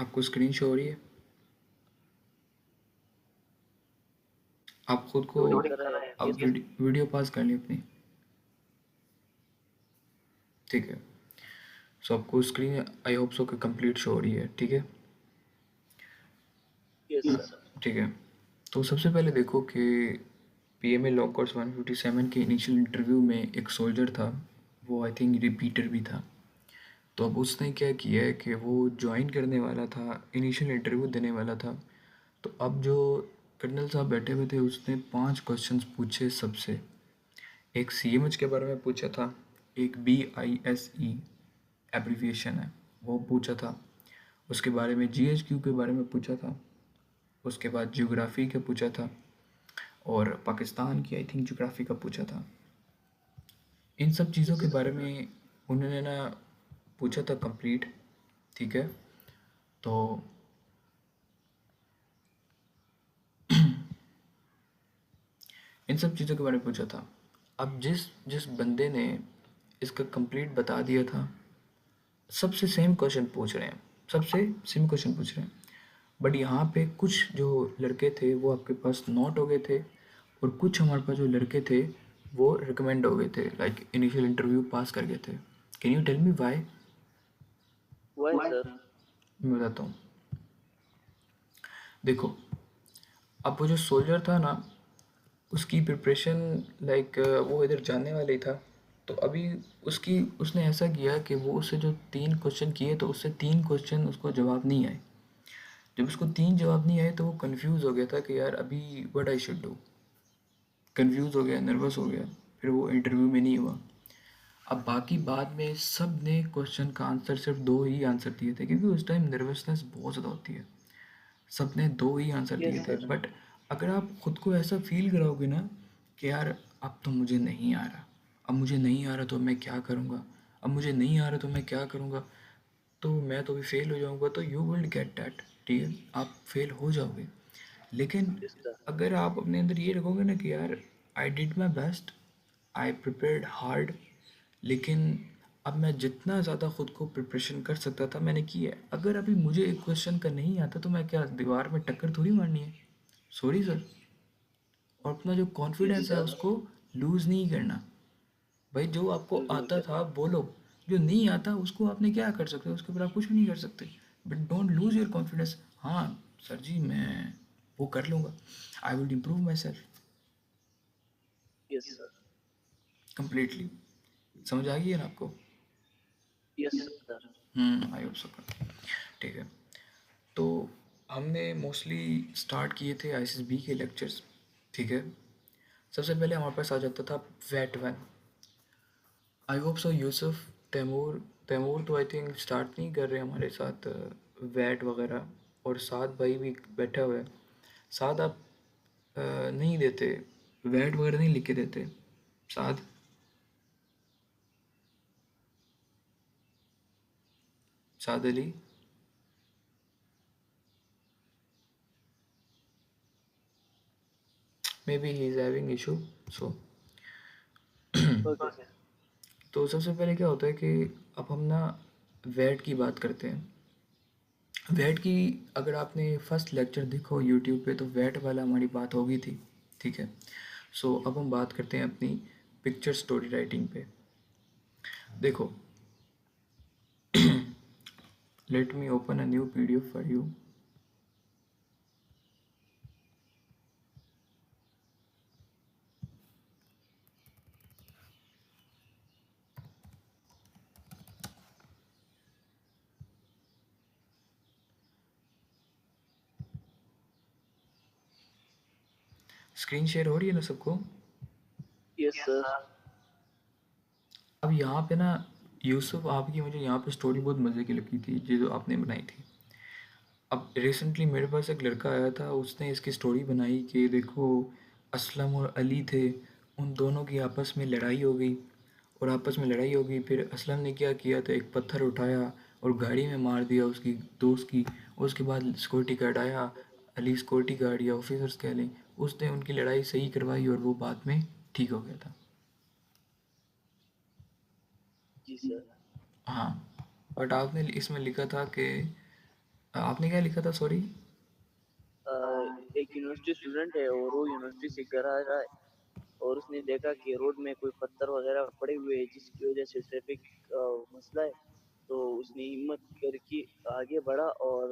आपको screen show हो रही है? आप खुद को आप वीडियो पॉज कर लें अपनी। ठीक है। सो आपको स्क्रीन आई होप सो कि कंप्लीट शो हो रही है। ठीक है। Yes sir. ठीक है। तो सबसे पहले देखो कि पीएमए लॉ कोर्स 157 के इनिशियल इंटरव्यू में एक सोल्जर था, वो आई थिंक रिपीटर भी था। तो अब उसने क्या किया है कि वो ज्वाइन करने वाला था, इनिशियल इंटरव्यू देने वाला था। तो अब जो कर्नल साहब बैठे हुए थे उसने 5 क्वेश्चंस पूछे सबसे। एक सीएमएच के बारे में पूछा था, एक BISE एब्रीविएशन है वो पूछा था, उसके बारे में GHQ के बारे में पूछा था, उसके बाद ज्योग्राफी का पूछा था, और पाकिस्तान की आई थिंक ज्योग्राफी का पूछा था। इन सब चीज़ों के बारे में उन्होंने ना पूछा था कंप्लीट। ठीक है। तो इन सब चीज़ों के बारे में पूछा था। अब जिस जिस बंदे ने इसका कंप्लीट बता दिया था, सबसे सेम क्वेश्चन पूछ रहे हैं, सबसे सेम क्वेश्चन पूछ रहे हैं। बट यहाँ पे कुछ जो लड़के थे वो आपके पास नोट हो गए थे, और कुछ हमारे पास जो लड़के थे वो रिकमेंड हो गए थे, लाइक इनिशियल इंटरव्यू पास कर गए थे। Can you tell me why? Why sir? मैं बताता हूँ। देखो, अब वो जो सोल्जर था ना, उसकी प्रिपरेशन लाइक वो इधर जाने वाला ही था। तो अभी उसने ऐसा किया कि वो उससे जो 3 क्वेश्चन किए तो उससे 3 क्वेश्चन उसको जवाब नहीं आए। जब उसको 3 जवाब नहीं आए तो वो कंफ्यूज हो गया था कि यार अभी what I should do. Confuse हो गया, नर्वस हो गया, फिर वो इंटरव्यू में नहीं हुआ। अब बाकी बाद में सब ने क्वेश्चन का आंसर सिर्फ 2 ही आंसर दिए थे, क्योंकि उस टाइम नर्वसनेस बहुत ज़्यादा होती है। सब ने 2 ही आंसर यस दिए थे। सर। बट अगर आप खुद को ऐसा फील कराओगे ना कि यार अब तो मुझे नहीं आ रहा, अब मुझे नहीं आ रहा तो मैं क्या करूँगा, अब मुझे नहीं आ रहा तो मैं क्या करूँगा, तो मैं तो भी फेल हो जाऊँगा, तो यू विल गेट दैट। ठीक है, आप फेल हो जाओगे। लेकिन यस सर। अगर आप अपने अंदर ये रखोगे ना कि यार I did my best, I prepared hard, लेकिन अब मैं जितना ज़्यादा खुद को प्रिपरेशन कर सकता था मैंने की है। अगर अभी मुझे एक क्वेश्चन का नहीं आता तो मैं क्या दीवार में टक्कर थोड़ी मारनी है? Sorry sir. और अपना जो यस कॉन्फिडेंस है सर। उसको लूज़ नहीं करना। भाई जो आपको बिल्कुल आता सर। था बोलो, जो नहीं आता उसको आपने क्या कर सकते हो, उसके ऊपर आप कुछ भी नहीं कर सकते। But don't lose your confidence. हाँ सर जी, मैं वो कर लूँगा, I will improve my self. Yes sir. Completely समझ आ गई है ना आपको? Yes sir. आई होप सो। ठीक है। तो हमने मोस्टली स्टार्ट किए थे ISSB के लेक्चर्स। ठीक है। सबसे पहले हमारे पास आ जाता था wait one. I hope so Yusuf, Taimur, Taimur तो आई थिंक स्टार्ट नहीं कर रहे हमारे साथ वैट वगैरह, और साद भाई भी बैठा हुआ है। साद आप नहीं देते, वैट वगैरह नहीं लिख के देते Saad? Saad Ali? Maybe he is having issue. So okay sir. तो सबसे पहले क्या होता है कि अब हम ना वैट की बात करते हैं। वैट की अगर आपने फर्स्ट लेक्चर देखो यूट्यूब पे तो वैट वाला हमारी बात होगी थी। ठीक है। सो अब हम बात करते हैं अपनी पिक्चर स्टोरी राइटिंग पे। देखो, let me open a new PDF for you. Screen share हो रही है ना सबको? Yes sir. अब यहाँ पे ना यूसुफ, आपकी मुझे यहाँ पे स्टोरी बहुत मज़े की लगी थी, ये जो आपने बनाई थी। अब रिसेंटली मेरे पास एक लड़का आया था, उसने इसकी स्टोरी बनाई कि देखो असलम और अली थे, उन दोनों की आपस में लड़ाई हो गई, और आपस में लड़ाई हो गई, फिर असलम ने क्या किया तो एक पत्थर उठाया और गाड़ी में मार दिया उसकी दोस्त की। उसके बाद सिक्योरिटी गार्ड आया, अली सिक्योरिटी गार्ड या ऑफिसर्स कह लें, उसने उनकी लड़ाई सही करवाई और वो बाद में ठीक हो गया था। जी सर। हाँ, बट आपने इसमें लिखा था कि आपने क्या लिखा था, सॉरी? एक यूनिवर्सिटी स्टूडेंट है और वो यूनिवर्सिटी से घर आ रहा है और उसने देखा कि रोड में कोई पत्थर वगैरह पड़े हुए हैं जिसकी वजह से ट्रैफिक मसला है। तो उसने हिम्मत करके आगे बढ़ा और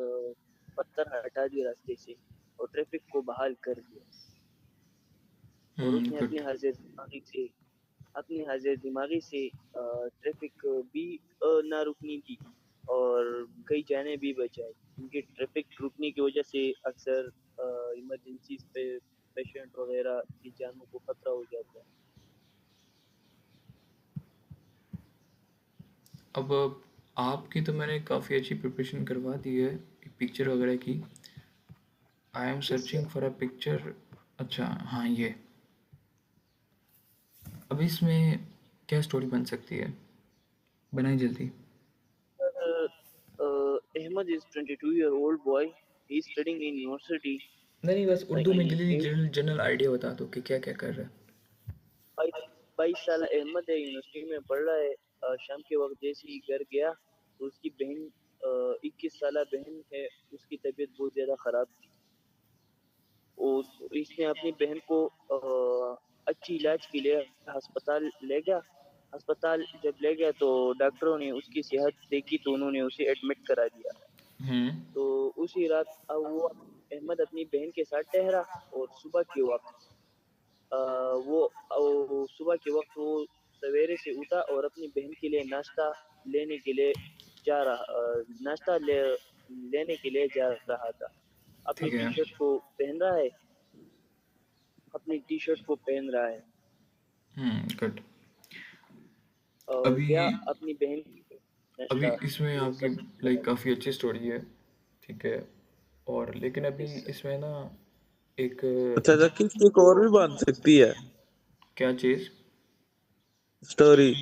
पत्थर हटा दिए रास्ते से और ट्रैफिक को बहाल कर दिया। और उसने गुड। अपनी हाजिर दिमागी से ट्रैफिक भी ना रुकनी दी और कई जानें भी बचाई, क्योंकि ट्रैफिक रुकने की वजह से अक्सर इमरजेंसी पे पेशेंट वगैरह की जानों को खतरा हो जाता है। अब आपकी तो मैंने काफ़ी अच्छी प्रिपरेशन करवा दी है पिक्चर वगैरह की। I am yes searching sir. For a picture. अच्छा, हाँ ये। अब इसमें क्या स्टोरी बन सकती है? बनाई जल्दी। Ahmed is 22-year-old boy. He is studying in university नहीं नहीं, बस like उर्दू में in जल्दी eight जनरल जनरल आइडिया बता दो कि क्या क्या कर रहा है। 22 साल अहमद है, यूनिवर्सिटी में पढ़ रहा है। शाम के वक्त जैसे ही घर गया तो उसकी बहन 21 साल बहन है, उसकी तबीयत बहुत ज्यादा खराब थी। इसने अपनी बहन को अच्छी इलाज के लिए अस्पताल ले गया। अस्पताल जब ले गया तो डॉक्टरों ने उसकी सेहत देखी तो उन्होंने उसे एडमिट करा दिया। हम्म। तो उसी रात अब वो अहमद अपनी बहन के साथ ठहरा और सुबह के वक्त अ, सुबह के वक्त वो सवेरे से उठा और अपनी बहन के लिए नाश्ता लेने के लिए नाश्ता लेने के लिए जा रहा था। अपनी ठीक है। टी शर्ट को पहन रहा है अपनी टी शर्ट को पहन रहा है गुड। और अभी गया अपनी बहन की अभी नाश्ता इसमें वो आपकी सब लाइक काफ़ी अच्छी स्टोरी है। ठीक है। और लेकिन अभी इस इसमें ना एक अच्छा अच्छा, किस्त एक और भी बन सकती है क्या चीज़? स्टोरी।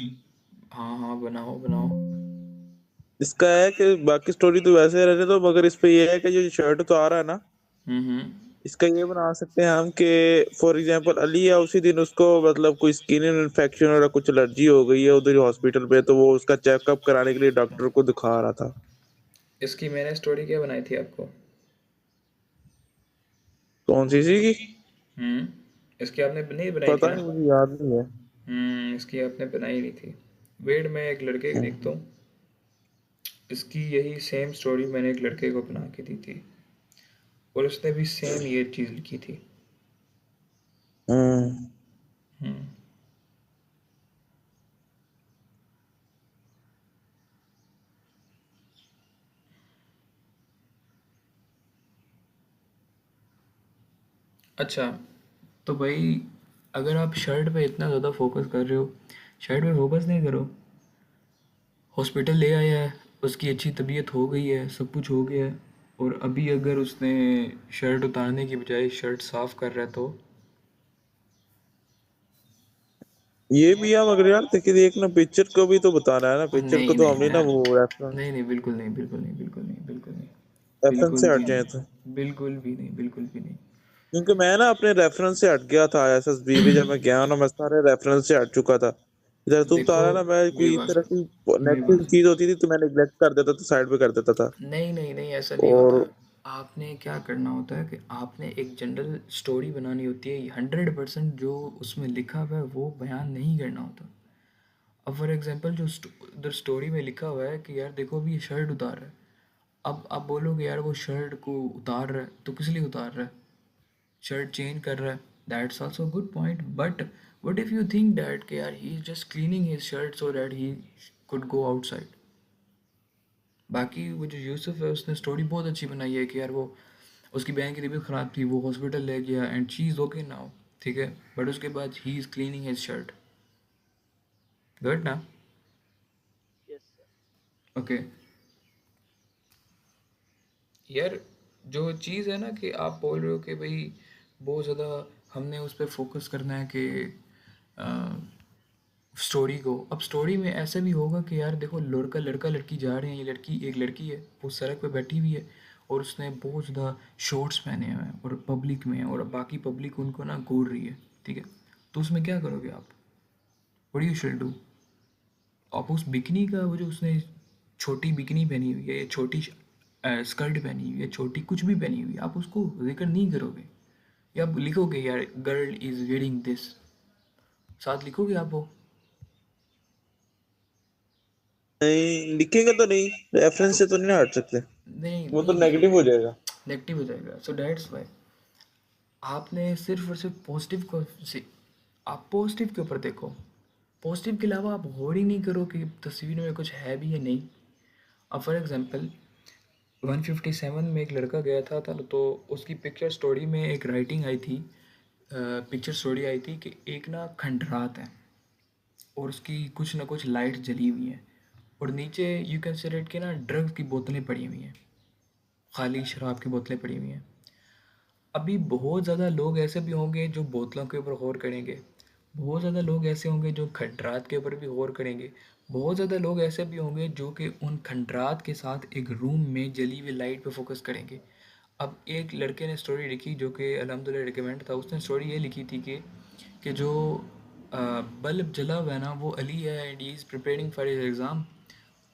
हाँ हाँ, बनाओ बनाओ। इसका है कि बाकी स्टोरी तो वैसे रहने दो, मगर इस पे ये है कि जो शर्ट तो आ रहा है ना, हम्म। इसका ये बना सकते हैं हम कि फॉर एग्जांपल अली है, उसी दिन उसको मतलब कोई स्किन इन्फेक्शन और कुछ एलर्जी हो गई है उधर हॉस्पिटल पे, तो वो उसका चेकअप कराने के लिए डॉक्टर को दिखा रहा था। इसकी मैंने स्टोरी क्या बनाई थी आपको? कौन सी की? हम्म। इसकी आपने नहीं बनाई थी पता ना? नहीं, मुझे याद नहीं है। इसकी आपने बनाई नहीं थी। वेट, मैं एक लड़के की देखता हूँ। इसकी यही सेम स्टोरी मैंने एक लड़के को बना के दी थी और उसने भी सेम ये चीज़ लिखी थी। हम्म। हम्म। अच्छा, तो भाई अगर आप शर्ट पे इतना ज़्यादा फोकस कर रहे हो, शर्ट पे फोकस नहीं करो। हॉस्पिटल ले आया है, उसकी अच्छी तबीयत हो गई है, सब कुछ हो गया है, और अभी अगर उसने शर्ट उतारने की बजाय शर्ट साफ कर रहा है तो ये भी है, मगर यार देखिए, देखना पिक्चर को भी तो बताना है ना, पिक्चर को नहीं तो नहीं हमने ना मैं वो नहीं नहीं, बिल्कुल नहीं, बिल्कुल नहीं, बिल्कुल नहीं, बिल्कुल नहीं, रेफरेंस बिल्कुल से भी हट जाए तो। नहीं, बिल्कुल भी नहीं, बिल्कुल भी नहीं। क्योंकि मैं ना अपने रेफरेंस से हट गया था एसएसबी पे, जब मैं गया ना मैं सारे रेफरेंस से हट चुका था। इधर तुम देखो, तारा ना, मैं मेरी कोई इस बात तरह की मेरी नेगेटिव बात चीज होती थी तो मैं निगलेक्ट कर देता था, साइड पे कर देता था। नहीं नहीं नहीं, ऐसा नहीं होता। और आपने क्या करना होता है कि आपने एक जनरल स्टोरी बनानी होती है। 100% जो उसमें लिखा हुआ है वो बयान नहीं करना होता। अब फॉर एग्जांपल जो उधर स्टोरी में लिखा हुआ है कि यार देखो अभी ये शर्ट उतार रहा है, अब आप बोलोगे यार वो शर्ट को उतार रहा है तो किस लिए उतार रहा है? शर्ट चेंज कर रहा है, that's also good point, but what if you think that कि यार he is just cleaning his shirt so that he could go outside. बाकी वो जो यूसुफ है उसने स्टोरी बहुत अच्छी बनाई है कि यार वो उसकी बहन की तबीयत ख़राब थी, वो हॉस्पिटल ले गया and she is okay now. ठीक है, बट उसके बाद he is cleaning his shirt. Good ना? Yes sir. ओके। यार जो चीज़ है ना कि आप बोल रहे हो कि भाई बहुत ज़्यादा हमने उस पर फोकस करना है कि स्टोरी को। अब स्टोरी में ऐसा भी होगा कि यार देखो लड़का लड़का लड़की जा रहे हैं, ये लड़की एक लड़की है वो सड़क पे बैठी हुई है और उसने बहुत ज़्यादा शॉर्ट्स पहने हुए हैं और पब्लिक में है और बाकी पब्लिक उनको ना घूर रही है। ठीक है, तो उसमें क्या करोगे आप? What you should do? आप उस बिकनी का वो जो उसने छोटी बिकनी पहनी हुई है, ये छोटी स्कर्ट पहनी हुई है छोटी, कुछ भी पहनी हुई है, आप उसको जिक्र नहीं करोगे, या आप लिखोगे यार गर्ल इज वेयरिंग दिस, साथ लिखोगे आप वो? नहीं लिखेंगे तो नहीं, रेफरेंस तो से तो नहीं हट सकते, नहीं वो नहीं तो नेगेटिव लिखोगे, हो जाएगा। नेगेटिव हो जाएगा। सो दैट्स वाई आपने सिर्फ और सिर्फ पॉजिटिव को से, आप पॉजिटिव के ऊपर देखो, पॉजिटिव के अलावा आप गौर ही नहीं करो कि तस्वीर में कुछ है भी या नहीं। अब फॉर एग्जांपल 157 में एक लड़का गया था तो उसकी पिक्चर स्टोरी में एक राइटिंग आई थी, पिक्चर स्टोरी आई थी कि एक ना खंडरात है और उसकी कुछ ना कुछ लाइट जली हुई हैं और नीचे यू कैन से रेट के ना ड्रग्स की बोतलें पड़ी हुई हैं, खाली शराब की बोतलें पड़ी हुई हैं। अभी बहुत ज़्यादा लोग ऐसे भी होंगे जो बोतलों के ऊपर गौर करेंगे, बहुत ज़्यादा लोग ऐसे होंगे जो खंडरात के ऊपर भी गौर करेंगे, बहुत ज़्यादा लोग ऐसे भी होंगे जो कि उन खंडरात के साथ एक रूम में जली हुई लाइट पे फोकस करेंगे। अब एक लड़के ने स्टोरी लिखी जो कि अल्हम्दुलिल्लाह रिकमेंड था, उसने स्टोरी ये लिखी थी कि जो बल्ब जला हुआ है ना वो अली है and he is preparing for his exam,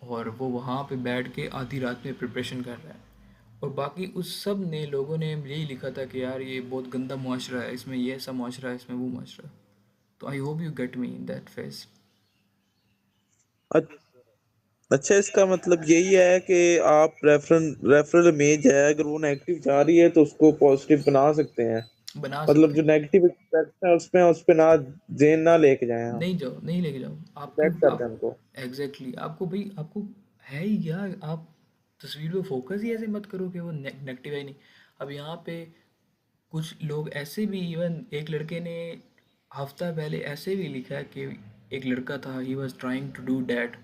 और वो वहाँ पे बैठ के आधी रात में प्रिपरेशन कर रहा है, और बाकी उस सब ने लोगों ने यही लिखा था कि यार ये बहुत गंदा मुआशरा है, इसमें ये ऐसा मुआशरा है, इसमें वो मुआशरा है। तो I hope you get me in that face. Yes sir. अच्छा, इसका मतलब यही है कि आप रेफरल इमेज है, अगर वो नेगेटिव जा रही है तो उसको पॉजिटिव बना सकते हैं। बना मतलब सकते जो हैं। नेगेटिव एक्सपेक्ट है उसमें उस पे ना जेन ना लेके जाएं हम, नहीं जाओ, नहीं लेके जाओ आपको, डिटेक्ट कर दें आप उनको। एग्जैक्टली आपको भाई, आपको है ही क्या, आप तस्वीर पे फोकस ही ऐसे मत करो कि वो नेगेटिव है ही नहीं। अब यहाँ पे कुछ लोग ऐसे भी, इवन एक लड़के ने हफ्ता पहले ऐसे भी लिखा है कि एक लड़का था, he was trying to do that,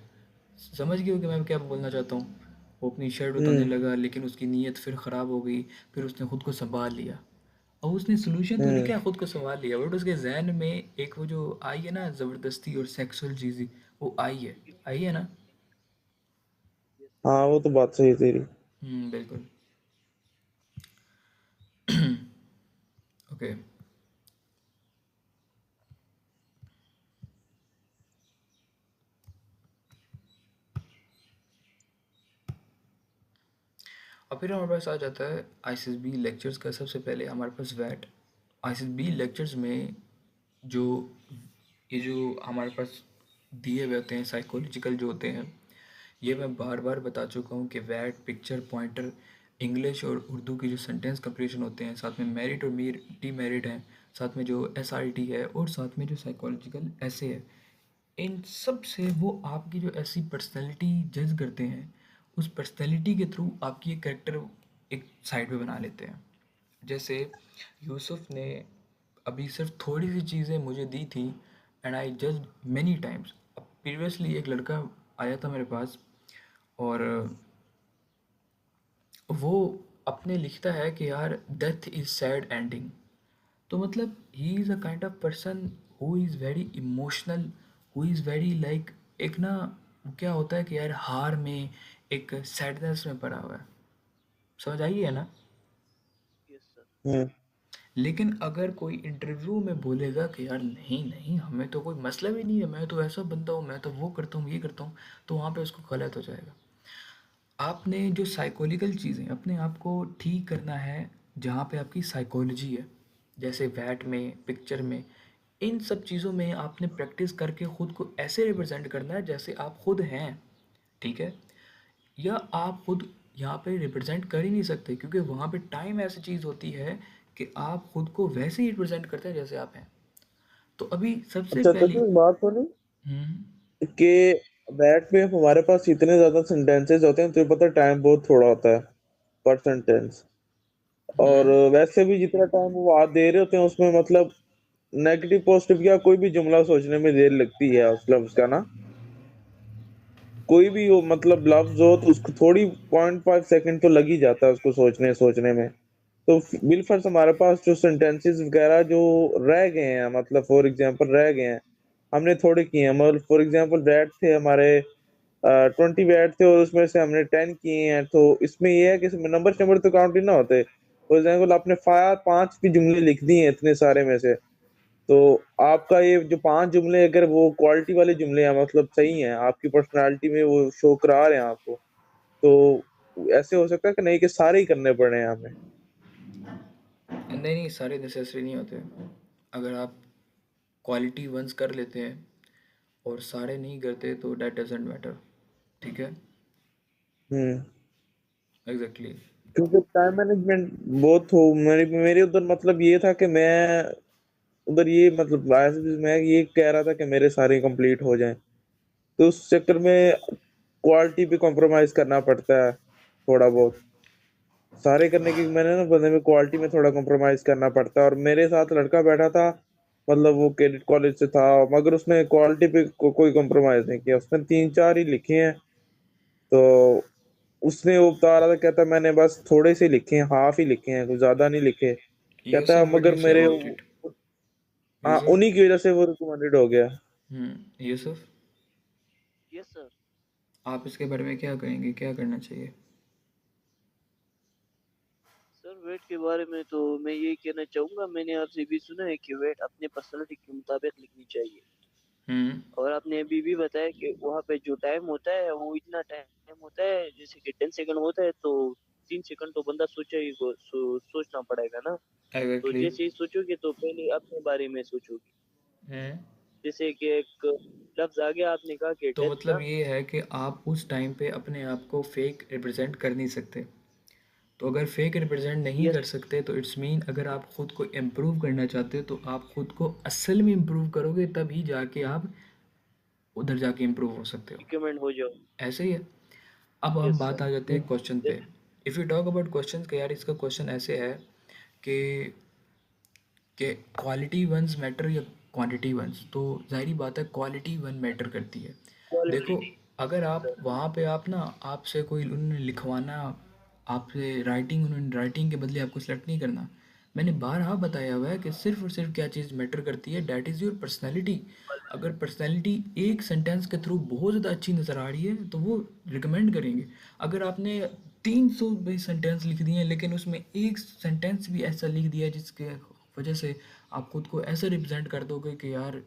समझ गए हो कि मैं क्या बोलना चाहता हूँ। वो अपनी शर्ट उतारने हम्म। लगा लेकिन उसकी नीयत फिर ख़राब हो गई, फिर उसने खुद को संभाल लिया, और उसने सोल्यूशन तो हम्म। लिखा है खुद को संभाल लिया, बट उसके जहन में एक वो जो आई है ना ज़बरदस्ती और सेक्सुअल चीज़, वो आई है ना। Yes sir. हाँ वो तो बात सही है तेरी। बिल्कुल। ओके। और फिर हमारे पास आ जाता है आईसीएसबी लेक्चर्स का। सबसे पहले हमारे पास वैट आईसीएसबी लेक्चर्स में जो ये जो हमारे पास दिए हुए होते हैं साइकोलॉजिकल जो होते हैं, ये मैं बार बार बता चुका हूँ कि वैट पिक्चर पॉइंटर, इंग्लिश और उर्दू की जो सेंटेंस कंप्लीशन होते हैं, साथ में मेरिट और मीर डीमेरिट हैं, साथ में जो एसआरटी है, और साथ में जो साइकोलॉजिकल ऐसे है, इन सब से वो आपकी जो ऐसी पर्सनैलिटी जज करते हैं, उस पर्सनैलिटी के थ्रू आपकी एक कैरेक्टर एक साइड पे बना लेते हैं। जैसे यूसुफ ने अभी सिर्फ थोड़ी सी चीज़ें मुझे दी थी एंड आई जज मैनी टाइम्स। अब प्रीवियसली एक लड़का आया था मेरे पास और वो अपने लिखता है कि यार डेथ इज़ सैड एंडिंग। तो मतलब he is a kind of person who is very emotional, who is very like, एक ना क्या होता है कि यार हार में एक सैडनेस में पड़ा हुआ है, समझ आई है ना। Yes sir. हम्म। लेकिन अगर कोई इंटरव्यू में बोलेगा कि यार नहीं नहीं हमें तो कोई मसला भी नहीं है, मैं तो ऐसा बंदा हूँ, मैं तो वो करता हूँ ये करता हूँ, तो वहाँ पे उसको गलत हो जाएगा। आपने जो साइकोलॉजिकल चीज़ें अपने आप को ठीक करना है, जहाँ पे आपकी साइकोलॉजी है, जैसे वैट में पिक्चर में, इन सब चीज़ों में आपने प्रैक्टिस करके ख़ुद को ऐसे रिप्रेजेंट करना है जैसे आप खुद हैं, ठीक है। या आप खुद यहाँ पे रिप्रेजेंट कर ही नहीं सकते क्योंकि वहाँ पे टाइम ऐसी चीज़ होती है कि आप खुद को वैसे ही रिप्रेजेंट करते हैं जैसे आप हैं। तो अभी सबसे अच्छा तो पहली। एक बात सुनी हम्म। कि बैट में हमारे पास इतने ज्यादा सेंटेंसेस होते हैं, तो पता टाइम बहुत थोड़ा होता है पर सेंटेंस। और हम्म। वैसे भी जितना टाइम वो आप दे रहे होते हैं उसमें मतलब नेगेटिव पॉजिटिव या कोई भी जुमला सोचने में देर लगती है उस लफ्ज का ना, कोई भी हो मतलब लफ्ज हो तो उसको थोड़ी 0.5 सेकंड तो लग ही जाता है उसको सोचने सोचने में। तो बिलफर्ज हमारे पास जो सेंटेंसेस वगैरह जो रह गए हैं, मतलब फॉर एग्जांपल रह गए हैं, हमने थोड़े किए हैं, मतलब फॉर एग्जांपल बैट थे हमारे 20 बैट थे और उसमें से हमने 10 किए हैं, तो इसमें ये है कि इसमें नंबर नंबर तो काउंट ही ना होते। फॉर एग्जांपल आपने फायर 5 भी जुमले लिख दिए हैं इतने सारे में से, तो आपका ये जो 5 जुमले अगर वो क्वालिटी वाले जुमले हैं, मतलब सही हैं, आपकी पर्सनालिटी में वो शो करा रहे हैं आपको, तो ऐसे हो सकता है कि नहीं कि सारे ही करने पड़े हैं हमें? नहीं नहीं, सारे नेसेसरी नहीं होते। अगर आप क्वालिटी वंस कर लेते हैं और सारे नहीं करते तो डैट डजेंट मैटर। ठीक है। हम्म। एग्जैक्टली। क्योंकि टाइम मैनेजमेंट बहुत हो मेरे मेरे उधर मतलब ये था कि मैं उधर ये मतलब ऐसे मैं ये कह रहा था कि मेरे सारे कंप्लीट हो जाएं, तो उस चक्कर में क्वालिटी पे कॉम्प्रोमाइज करना पड़ता है थोड़ा बहुत। सारे करने की मैंने ना बंदे में क्वालिटी में थोड़ा कॉम्प्रोमाइज करना पड़ता है, और मेरे साथ लड़का बैठा था, मतलब वो क्रेडिट कॉलेज से था, मगर उसने क्वालिटी पे कोई कॉम्प्रोमाइज नहीं किया, उसने 3-4 ही लिखे हैं। तो उसने वो बता रहा था, कहता मैंने बस थोड़े से लिखे हैं, हाफ ही लिखे हैं, कुछ ज्यादा नहीं लिखे। कहता है यूसुफ, व्हाट डू मगर यू से मेरे, अबाउट इट? हाँ, यूसुफ। उन्हीं की वजह से वो रिकमेंडेड हो गया। Yusuf, yes sir. आप इसके बारे में क्या कहेंगे, क्या करना चाहिए? सर वेट के बारे में तो मैं यही कहना चाहूंगा, मैंने आपसे भी सुना है कि वेट अपने पर्सनालिटी के मुताबिक लिखनी चाहिए। हम्म। और आपने अभी भी बताया कि वहाँ पे जो टाइम होता है वो इतना टाइम होता है, जैसे कि 10 सेकंड होता है तो 3 सेकंड तो बंदा सोचना पड़ेगा ना। तो एग्जैक्टली। जैसे ही सोचोगे तो पहले अपने बारे में सोचोगे। हम्म। जैसे कि एक लफ्ज आ गया, आपने कहा कि तो डेथ मतलब ना। ये है कि आप उस टाइम पे अपने आप को फेक रिप्रेजेंट कर नहीं सकते। तो अगर फेक रिप्रेजेंट नहीं यस। कर सकते तो इट्स मीन अगर आप खुद को इम्प्रूव करना चाहते हो तो आप खुद को असल में इम्प्रूव करोगे, तभी जाके आप उधर जाके इम्प्रूव हो सकते हो। रिकमेंड हो जाओ। ऐसे ही है। अब हम यस बात सर। आ जाते हैं क्वेश्चन पे। If you talk about question के, यार इसका क्वेश्चन ऐसे है कि क्वालिटी वंस मैटर या क्वांटिटी वंस, तो ज़ाहिरी बात है क्वालिटी वन मैटर करती है। क्वालिटी। देखो, अगर आप सर। वहाँ पे आप ना, आपसे कोई उन्होंने लिखवाना, आपसे राइटिंग, उन्होंने राइटिंग के बदले आपको सेलेक्ट नहीं करना। मैंने बारहा बताया हुआ है कि सिर्फ और सिर्फ क्या चीज़ मैटर करती है, डैट इज़ योर पर्सनैलिटी। अगर पर्सनैलिटी एक सेंटेंस के थ्रू बहुत ज़्यादा अच्छी नज़र आ रही है तो वो रिकमेंड करेंगे। अगर आपने 300 भी सेंटेंस लिख दिए हैं लेकिन उसमें एक सेंटेंस भी ऐसा लिख दिया है जिसके वजह से आप खुद को ऐसे रिप्रेजेंट कर दोगे कि यार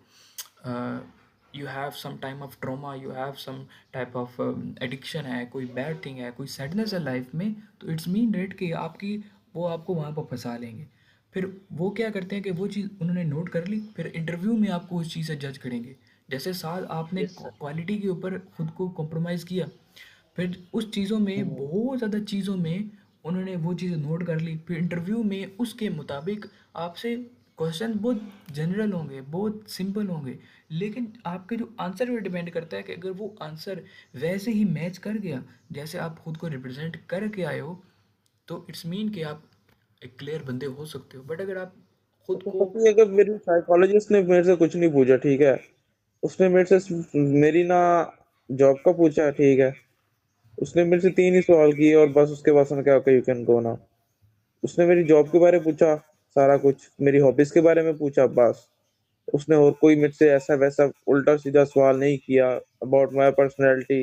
you have some time of trauma, you have some type of addiction है, कोई बैड थिंग है, कोई सैडनेस है लाइफ में, तो इट्स मीन डेट कि आपकी, वो आपको वहाँ पर फंसा लेंगे। फिर वो क्या करते हैं कि वो चीज़ उन्होंने नोट कर ली, फिर इंटरव्यू में आपको उस चीज़ से जज करेंगे। जैसे साथ आपने यस सर। क्वालिटी के ऊपर खुद को कॉम्प्रोमाइज़ किया, फिर उस चीज़ों में, बहुत ज़्यादा चीज़ों में उन्होंने वो चीज़ नोट कर ली, फिर इंटरव्यू में उसके मुताबिक आपसे क्वेश्चन बहुत जनरल होंगे, बहुत सिंपल होंगे, लेकिन आपके जो आंसर पे डिपेंड करता है कि अगर वो आंसर वैसे ही मैच कर गया जैसे आप खुद को रिप्रेजेंट करके आए हो, तो इट्स मीन कि आप एक क्लियर बंदे हो सकते हो। बट अगर आप खुद तो को, पता है, अगर मेरी साइकोलॉजिस्ट ने मेरे से कुछ नहीं पूछा, ठीक है, उसने मेरे से सिर्फ मेरी ना जॉब का पूछा, ठीक है, उसने मेरे से 3 ही सवाल किए और बस उसके बाद उसने कहा okay you can go now. उसने मेरी जॉब के बारे में पूछा, सारा कुछ मेरी हॉबीज के बारे में पूछा, बस। उसने और कोई मेरे से ऐसा वैसा उल्टा सीधा सवाल नहीं किया अबाउट माय पर्सनैलिटी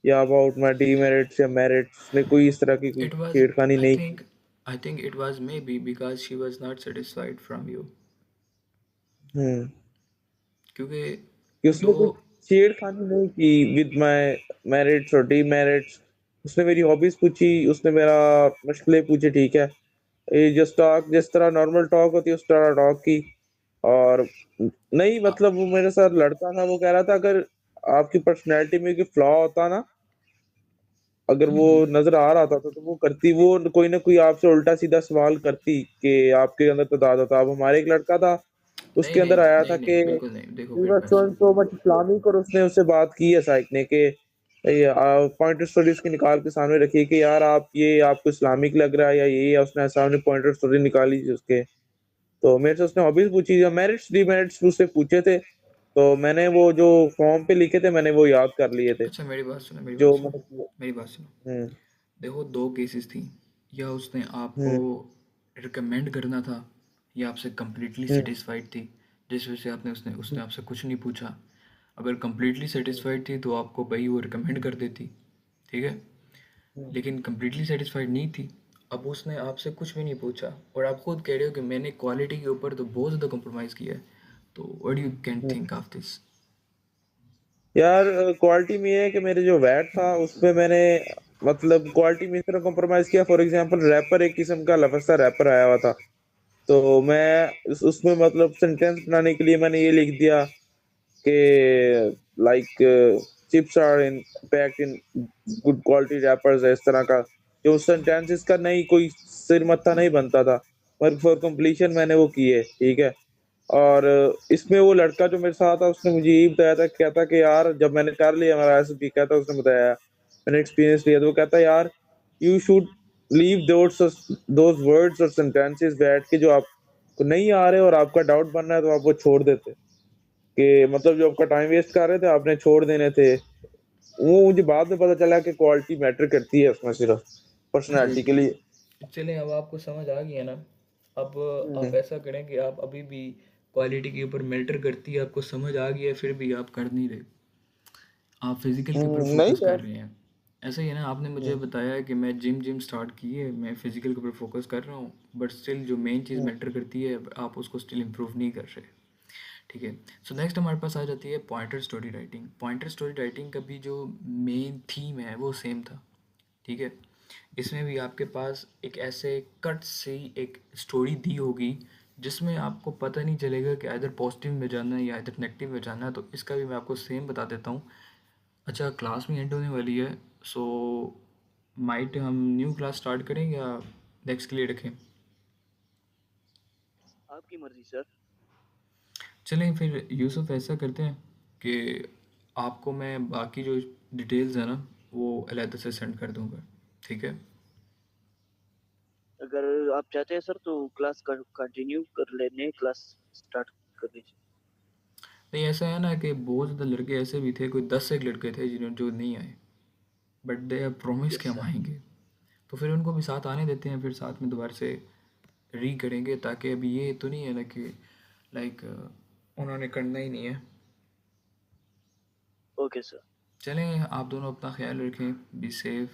या अबाउट माय डीमेरिट्स या मेरिट्स। उसने कोई इस तरह की कोई इट वाज, छेड़खानी आई नहीं की। Think, I think it was maybe because she was not satisfied from you. Hmm. क्योंकि कि दो, उसने कोई छेड़खानी नहीं की विद माय मेरिट्स और डीमेरिट्स। उसने मेरी हॉबीज पूछी, उसने मेरा मसले पूछे, ठीक है, ये जस्ट टॉक, जिस तरह नॉर्मल टॉक होती है उस तरह टॉक की। और नहीं, मतलब वो मेरे साथ लड़का था, वो कह रहा था अगर आपकी पर्सनैलिटी में कोई फ्लॉ होता ना, अगर वो हम्म, नजर आ रहा था तो वो करती, वो कोई ना कोई आपसे उल्टा सीधा सवाल करती कि आपके अंदर तदाद होता। अब हमारे एक लड़का था, नहीं उसके नहीं अंदर आया था नहीं कि नहीं, बिल्कुल नहीं। देखो he मेरी was बात showing सुनो। so much इस्लामिक, और उसने उससे बात की है साइक ने कि पॉइंटर स्टोरीज की निकाल के सामने रखी कि यार आप ये आपको इस्लामिक लग रहा है या ये, या उसने सामने पॉइंटर स्टोरी निकाली थी उसके। तो मेरे से उसने हॉबीज पूछी या मेरिट्स डीमेरिट्स उससे पूछे थे, तो मैंने वो जो फॉर्म पे लिखे थे मैंने वो याद कर लिए थे, अच्छा मेरी बात सुनो, मेरी बात जो सुनो, मैंने। मेरी बात सुनो। हम्म। देखो, दो केसेस थी। या उसने आपको हम्म। रिकमेंड करना था, या आपसे कंप्लीटली हम्म। सेटिस्फाइड थी, जिस वजह से आपने, उसने उसने आपसे कुछ नहीं पूछा। अगर कंप्लीटली सेटिस्फाइड थी तो आपको भाई वो रिकमेंड कर देती, ठीक है। हम्म। लेकिन कंप्लीटली सेटिस्फाइड नहीं थी, अब उसने आपसे कुछ भी नहीं पूछा और आप खुद कह रहे हो कि मैंने क्वालिटी के ऊपर तो बहुत ज़्यादा कॉम्प्रोमाइज़ किया है, तो what you can hmm. Think of this? यार क्वालिटी में ये है कि मेरे जो वैट था उसमें मैंने मतलब क्वालिटी में इस तरह कॉम्प्रोमाइज किया। फॉर एग्जांपल रैपर, एक किस्म का लफस्ता रैपर आया हुआ था, तो मैं उसमें मतलब सेंटेंस बनाने के लिए मैंने ये लिख दिया कि like chips are in packed in good quality wrappers, इस तरह का। जो सेंटेंसेस का नहीं कोई सिर मत्था नहीं बनता था, पर फॉर कंप्लीशन मैंने वो किए, ठीक है। और इसमें वो लड़का जो मेरे साथ था उसने मुझे यही बताया था, कहता कि यार जब मैंने कर लिया हमारा ऐसे भी, कहता उसने बताया, मैंने एक्सपीरियंस लिया, तो वो कहता यार you should leave those words और सेंटेंसेस बैठ के जो आपको नहीं आ रहे और आपका डाउट बन रहा है, तो आप वो छोड़ देते, कि मतलब जो आपका टाइम वेस्ट कर रहे थे आपने छोड़ देने थे। वो मुझे बाद में पता चला कि क्वालिटी मैटर करती है उसमें, सिर्फ जी पर्सनैलिटी के जी। लिए। चलें, अब आपको समझ आ गया ना। अब आप हम्म। ऐसा करें कि आप अभी भी क्वालिटी के ऊपर मैटर करती है, आपको समझ आ गया, फिर भी आप कर नहीं रहे, आप फिज़िकल के ऊपर नहीं फोकस कर यार। रहे हैं। ऐसा ही है ना, आपने मुझे हम्म। बताया है कि मैं जिम स्टार्ट की है, मैं फिज़िकल के ऊपर फोकस कर रहा हूँ, बट स्टिल जो मेन चीज़ हम्म। मैटर करती है आप उसको स्टिल इम्प्रूव नहीं कर रहे। ठीक है। सो नेक्स्ट हमारे पास आ जाती है pointer story writing. Pointer story writing का भी जो मेन थीम है वो सेम था। ठीक है। इसमें भी आपके पास एक ऐसे कट से एक स्टोरी दी होगी जिसमें आपको पता नहीं चलेगा कि इधर पॉजिटिव में जाना है या इधर नेगेटिव में जाना है। तो इसका भी मैं आपको सेम बता देता हूँ। अच्छा, क्लास में एंड होने वाली है, सो माइट हम न्यू क्लास स्टार्ट करें या नेक्स्ट के लिए रखें? आपकी मर्जी सर। चलें फिर यूसुफ, ऐसा करते हैं कि आपको मैं बाकी जो डिटेल्स है ना वो अलहदा से सेंड कर दूंगा। ठीक है। अगर आप चाहते हैं सर तो क्लास कंटिन्यू कर लेने, क्लास स्टार्ट कर दीजिए। नहीं, ऐसा है ना कि बहुत ज़्यादा लड़के ऐसे भी थे, कोई 10 एक लड़के थे जिन्होंने जो नहीं आए, बट दे हैव प्रॉमिस कि यस हम सर। आएंगे। तो फिर उनको भी साथ आने देते हैं, फिर साथ में दोबारा से री करेंगे, ताकि अभी ये तो नहीं है ना कि लाइक उन्होंने करना ही नहीं है। Okay sir. चलें, आप दोनों अपना ख्याल रखें, बी सेफ।